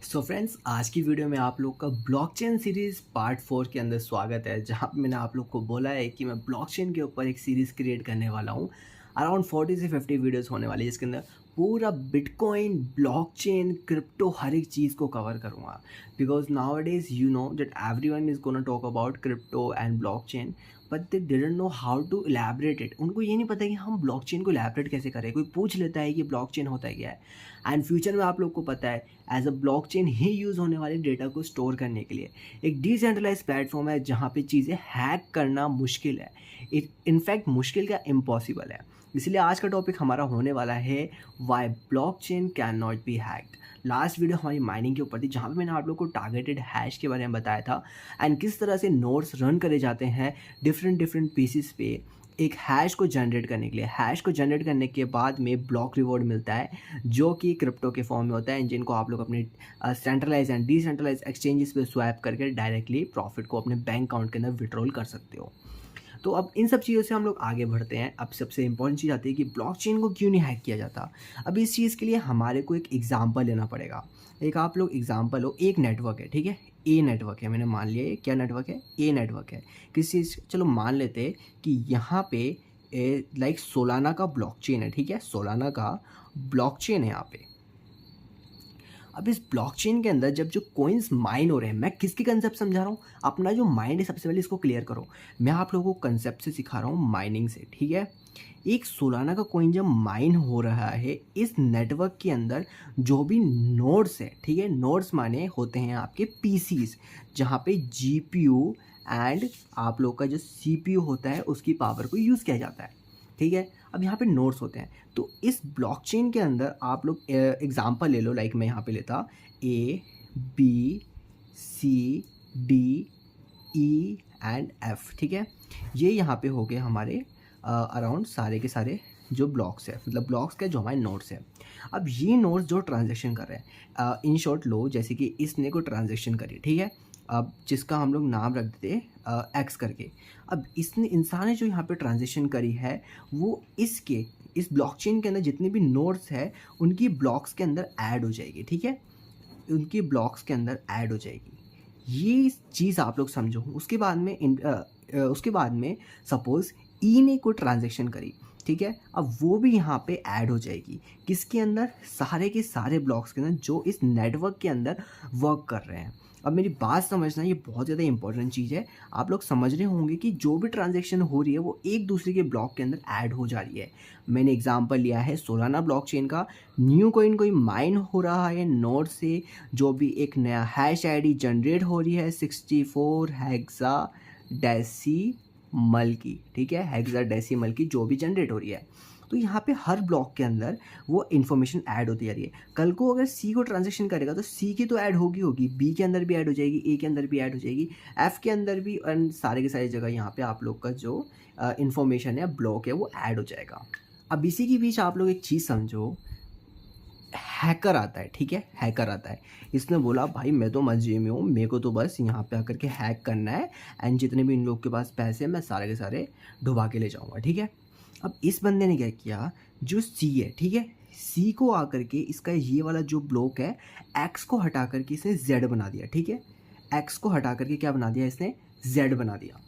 So friends, आज की video में आप लोग का ब्लॉकचेन सीरीज़ पार्ट 4 के अंदर स्वागत है, जहाँ पे मैंने आप लोग को बोला है कि मैं ब्लॉकचेन के ऊपर एक सीरीज़ क्रिएट करने वाला हूँ। अराउंड 40 से 50 वीडियोस होने वाली है, जिसके अंदर पूरा बिटकॉइन, ब्लॉकचेन, क्रिप्टो हर एक चीज़ को कवर करूँगा। Because nowadays you know that everyone is gonna talk about crypto and blockchain, but they didn't know how to elaborate it. उनको ये नहीं पता कि हम ब्लॉकचेन को इलैबोरेट कैसे करें। कोई पूछ लेता है कि ब्लॉकचेन होता है क्या है, एंड फ्यूचर में आप लोग को पता है एज अ ब्लॉकचेन ही यूज़ होने वाले डेटा को स्टोर करने के लिए एक डिसेंट्रलाइज प्लेटफॉर्म है, जहाँ पे चीज़ें हैक करना मुश्किल है। इनफैक्ट मुश्किल क्या, इम्पॉसिबल है। इसलिए आज का टॉपिक हमारा होने वाला है why blockchain can not be hacked. Last video हमारी माइनिंग के ऊपर थी, जहाँ पे मैंने आप लोग को टारगेटेड हैश के बारे में बताया था एंड किस तरह से नोड्स रन करे जाते हैं डिफरेंट पीसीस पे एक हैश को जनरेट करने के लिए। हैश को जनरेट करने के बाद में ब्लॉक रिवॉर्ड मिलता है, जो कि क्रिप्टो के फॉर्म में होता है, जिनको आप लोग अपने सेंट्रलाइज एंड डिसेंट्रलाइज एक्सचेंजेस पे स्वैप करके डायरेक्टली प्रॉफिट को अपने बैंक अकाउंट के अंदर विड्रॉल कर सकते हो। तो अब इन सब चीज़ों से हम लोग आगे बढ़ते हैं। अब सबसे इंपॉर्टेंट चीज़ आती है कि ब्लॉकचेन को क्यों नहीं हैक किया जाता। अब इस चीज़ के लिए हमारे को एक एग्जांपल लेना पड़ेगा। एक आप लोग एग्जांपल हो, एक नेटवर्क है, ठीक है, ए नेटवर्क है। मैंने मान लिया ये क्या नेटवर्क है, ए नेटवर्क है। किस चीज़, चलो मान लेते हैं कि यहाँ पे लाइक सोलाना का ब्लॉकचेन है, ठीक है, सोलाना का ब्लॉकचेन है यहाँ पे। अब इस ब्लॉकचेन के अंदर जब जो कॉइन्स माइन हो रहे हैं, मैं किसकी कंसेप्ट समझा रहा हूँ, अपना जो माइंड है सबसे पहले इसको क्लियर करो। मैं आप लोगों को कंसेप्ट से सिखा रहा हूँ, माइनिंग से, ठीक है। एक सोलाना का कॉइन जब माइन हो रहा है इस नेटवर्क के अंदर, जो भी नोड्स है, ठीक है, नोड्स माने होते हैं आपके पीसीज, जहाँ पे जीपीयू एंड आप लोग का जो सीपीयू होता है उसकी पावर को यूज़ किया जाता है, ठीक है। अब यहाँ पे नोड्स होते हैं, तो इस ब्लॉकचेन के अंदर आप लोग एग्जांपल ले लो, लाइक मैं यहाँ पे लेता A B C D E and F, ठीक है। ये यहाँ पे हो गए हमारे अराउंड सारे के सारे जो ब्लॉक्स है, मतलब ब्लॉक्स के जो हमारे नोड्स हैं। अब ये नोड्स जो ट्रांजेक्शन कर रहे हैं, इन शॉर्ट लो, जैसे कि इसने कोई ट्रांजेक्शन करी, ठीक है, अब जिसका हम लोग नाम रख देते एक्स करके। अब इसने, इंसान ने जो यहाँ पे ट्रांजेक्शन करी है, वो इस ब्लॉकचेन के अंदर जितने भी नोड्स है उनकी ब्लॉक्स के अंदर ऐड हो जाएगी, ठीक है, उनकी ब्लॉक्स के अंदर ऐड हो जाएगी। ये चीज़ आप लोग समझो। उसके बाद में सपोज़ ई ने कोई ट्रांजेक्शन करी, ठीक है, अब वो भी यहाँ पे ऐड हो जाएगी किसके अंदर, सारे के सारे ब्लॉक्स के अंदर जो इस नेटवर्क के अंदर वर्क कर रहे हैं। अब मेरी बात समझना, ये बहुत ज़्यादा इंपॉर्टेंट चीज़ है। आप लोग समझ रहे होंगे कि जो भी ट्रांजैक्शन हो रही है वो एक दूसरे के ब्लॉक के अंदर ऐड हो जा रही है। मैंने एग्जांपल लिया है सोलाना ब्लॉकचेन का। न्यू कॉइन कोई माइन हो रहा है नोड से, जो भी एक नया हैश आईडी जनरेट हो रही है 64 हेक्सा डेसिमल की, ठीक है, हेक्सा डेसिमल की जो भी जनरेट हो रही है। तो यहाँ पे हर ब्लॉक के अंदर वो इन्फॉर्मेशन ऐड होती जा रही है। कल को अगर सी को ट्रांजेक्शन करेगा तो सी की तो ऐड होगी, बी के अंदर भी ऐड हो जाएगी, ए के अंदर भी ऐड हो जाएगी, एफ के अंदर भी, एंड सारे के सारी जगह यहाँ पे आप लोग का जो इन्फॉर्मेशन है, ब्लॉक है, वो ऐड हो जाएगा। अब इसी के बीच आप लोग एक चीज़ समझो, हैकर आता है, ठीक है, हैकर आता है। इसने बोला भाई मैं तो मजे में हूँ, मेरे को तो बस यहाँ पे आकर के हैक करना है एंड जितने भी इन लोग के पास पैसे हैं मैं सारे के सारे डुबा के ले जाऊँगा, ठीक है। अब इस बंदे ने क्या किया, जो सी है, ठीक है, सी को आकर के इसका ये वाला जो ब्लॉक है, एक्स को हटा करके इसने जेड बना दिया, ठीक है, एक्स को हटा करके क्या बना दिया इसने, जेड बना दिया।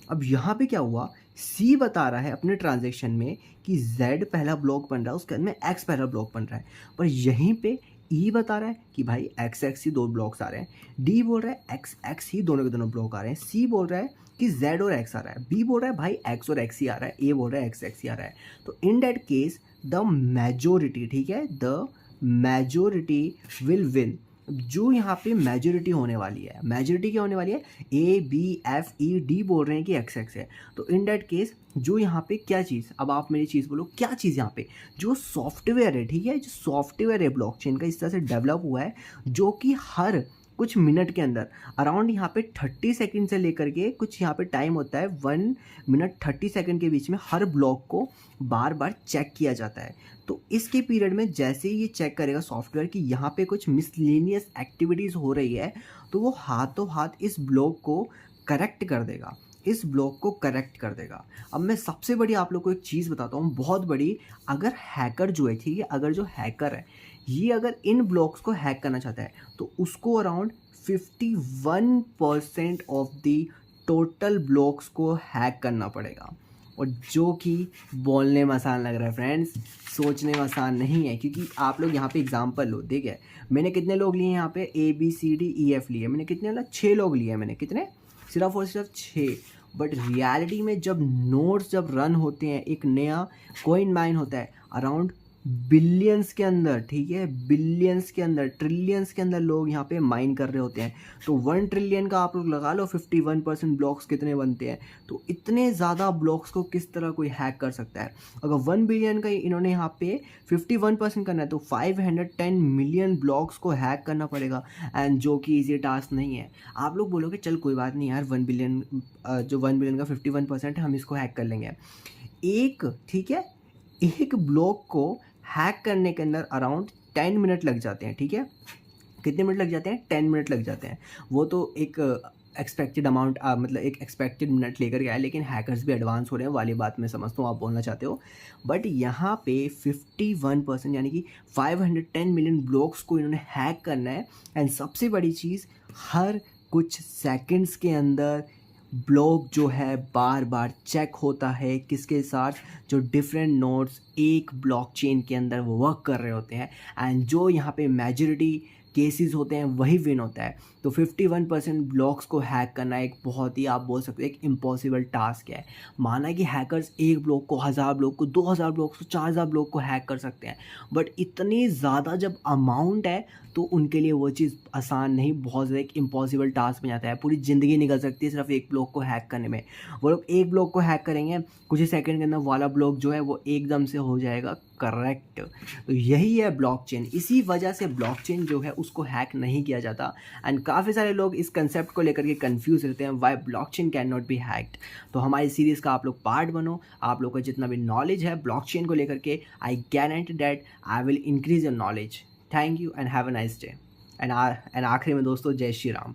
अब यहाँ पे क्या हुआ, सी बता रहा है अपने ट्रांजेक्शन में कि z पहला ब्लॉक बन रहा है, उसके अंदर में x पहला ब्लॉक बन रहा है, पर यहीं पे ई बता रहा है कि भाई x ही दो ब्लॉक्स आ रहे हैं, डी बोल रहा है x ही दोनों के दोनों ब्लॉक आ रहे हैं, सी बोल रहा है कि z और x आ रहा है, बी बोल रहा है भाई x और x ही आ रहा है, ए बोल रहा है x ही आ रहा है। तो in that case the majority, ठीक है, द मेजोरिटी विल विन। जो यहाँ पे मेजोरिटी होने वाली है, मेजोरिटी क्या होने वाली है, A B F E D बोल रहे हैं कि एक्स एक्स है, तो इन डैट केस जो यहाँ पे क्या चीज़, अब आप मेरी चीज़ बोलो क्या चीज़, यहाँ पे जो सॉफ्टवेयर है, ठीक है, जो सॉफ्टवेयर है ब्लॉकचेन का इस तरह से डेवलप हुआ है, जो कि हर कुछ मिनट के अंदर अराउंड यहाँ पे 30 सेकंड से लेकर के कुछ यहाँ पे टाइम होता है 1 मिनट 30 सेकंड के बीच में हर ब्लॉक को बार बार चेक किया जाता है। तो इसके पीरियड में जैसे ही ये चेक करेगा सॉफ्टवेयर कि यहाँ पे कुछ मिसलेनियस एक्टिविटीज़ हो रही है, तो वो हाथों हाथ इस ब्लॉक को करेक्ट कर देगा, इस ब्लॉक को करेक्ट कर देगा। अब मैं सबसे बड़ी आप लोग को एक चीज़ बताता हूँ, बहुत बड़ी। अगर हैकर जो है, ठीक है, अगर जो हैकर है ये अगर इन ब्लॉक्स को हैक करना चाहता है तो उसको around 51% of the total blocks को हैक करना पड़ेगा, और जो कि बोलने में आसान लग रहा है फ्रेंड्स, सोचने में आसान नहीं है। क्योंकि आप लोग यहाँ पे एग्जांपल लो, देखिए मैंने कितने लोग लिए यहाँ पे, ABCDEF लिए मैंने, कितने मतलब 6 लोग लिए मैंने, कितने, सिर्फ और सिर्फ 6। बट रियलिटी में जब नोड्स जब रन होते हैं, एक नया कॉइन माइन होता है अराउंड बिलियंस के अंदर, ठीक है, बिलियंस के अंदर, ट्रिलियंस के अंदर लोग यहाँ पे माइन कर रहे होते हैं। तो 1 ट्रिलियन का आप लोग लगा लो 51% ब्लॉक्स कितने बनते हैं। तो इतने ज़्यादा ब्लॉक्स को किस तरह कोई हैक कर सकता है। अगर 1 बिलियन का इन्होंने यहाँ पे 51% करना है तो 510 मिलियन ब्लॉक्स को हैक करना पड़ेगा, एंड जो कि ईजी टास्क नहीं है। आप लोग बोलोगे चल कोई बात नहीं यार, 1 बिलियन जो 1 बिलियन का 51% है हम इसको हैक कर लेंगे। ठीक है, एक ब्लॉक को हैक करने के अंदर अराउंड 10 मिनट लग जाते हैं, ठीक है। कितने मिनट लग जाते हैं, 10 मिनट लग जाते हैं। वो तो एक एक्सपेक्टेड अमाउंट, मतलब एक एक्सपेक्टेड मिनट लेकर गया है, लेकिन हैकर्स भी एडवांस हो रहे हैं वाली बात मैं समझता हूँ आप बोलना चाहते हो। बट यहाँ पे 51% यानी कि 510 मिलियन ब्लॉक्स को इन्होंने हैक करना है। एंड सबसे बड़ी चीज़, हर कुछ सेकंड्स के अंदर ब्लॉक जो है बार बार चेक होता है, किसके साथ, जो डिफरेंट नोड्स एक ब्लॉकचेन के अंदर वो वर्क कर रहे होते हैं, एंड जो यहाँ पे मेजॉरिटी केसेस होते हैं वही विन होता है। तो 51% ब्लॉक्स को हैक करना एक बहुत ही, आप बोल सकते हो, एक इम्पॉसिबल टास्क है। माना कि हैकर्स एक ब्लॉक को, 1000 ब्लॉक को, 2000 ब्लॉक को, 4000 ब्लॉक को हैक कर सकते हैं, बट इतनी ज़्यादा जब अमाउंट है तो उनके लिए वो चीज़ आसान नहीं, बहुत ज़्यादा एक इम्पॉसिबल टास्क बन जाता है। पूरी ज़िंदगी निकल सकती है सिर्फ एक ब्लॉक को हैक करने में। वो लोग एक ब्लॉक को हैक करेंगे, कुछ ही सेकंड के अंदर वाला ब्लॉक जो है वो एकदम से हो जाएगा करेक्ट। तो यही है ब्लॉकचेन। इसी वजह से ब्लॉकचेन जो है उसको हैक नहीं किया जाता, एंड काफ़ी सारे लोग इस कंसेप्ट को लेकर के कंफ्यूज रहते हैं, why blockchain can not be hacked. तो हमारी सीरीज़ का आप लोग पार्ट बनो। आप लोग का जितना भी नॉलेज है ब्लॉकचेन को लेकर के, I guarantee that I will increase your knowledge. Thank you and have a nice day. And आखिरी में दोस्तों, जय श्री राम।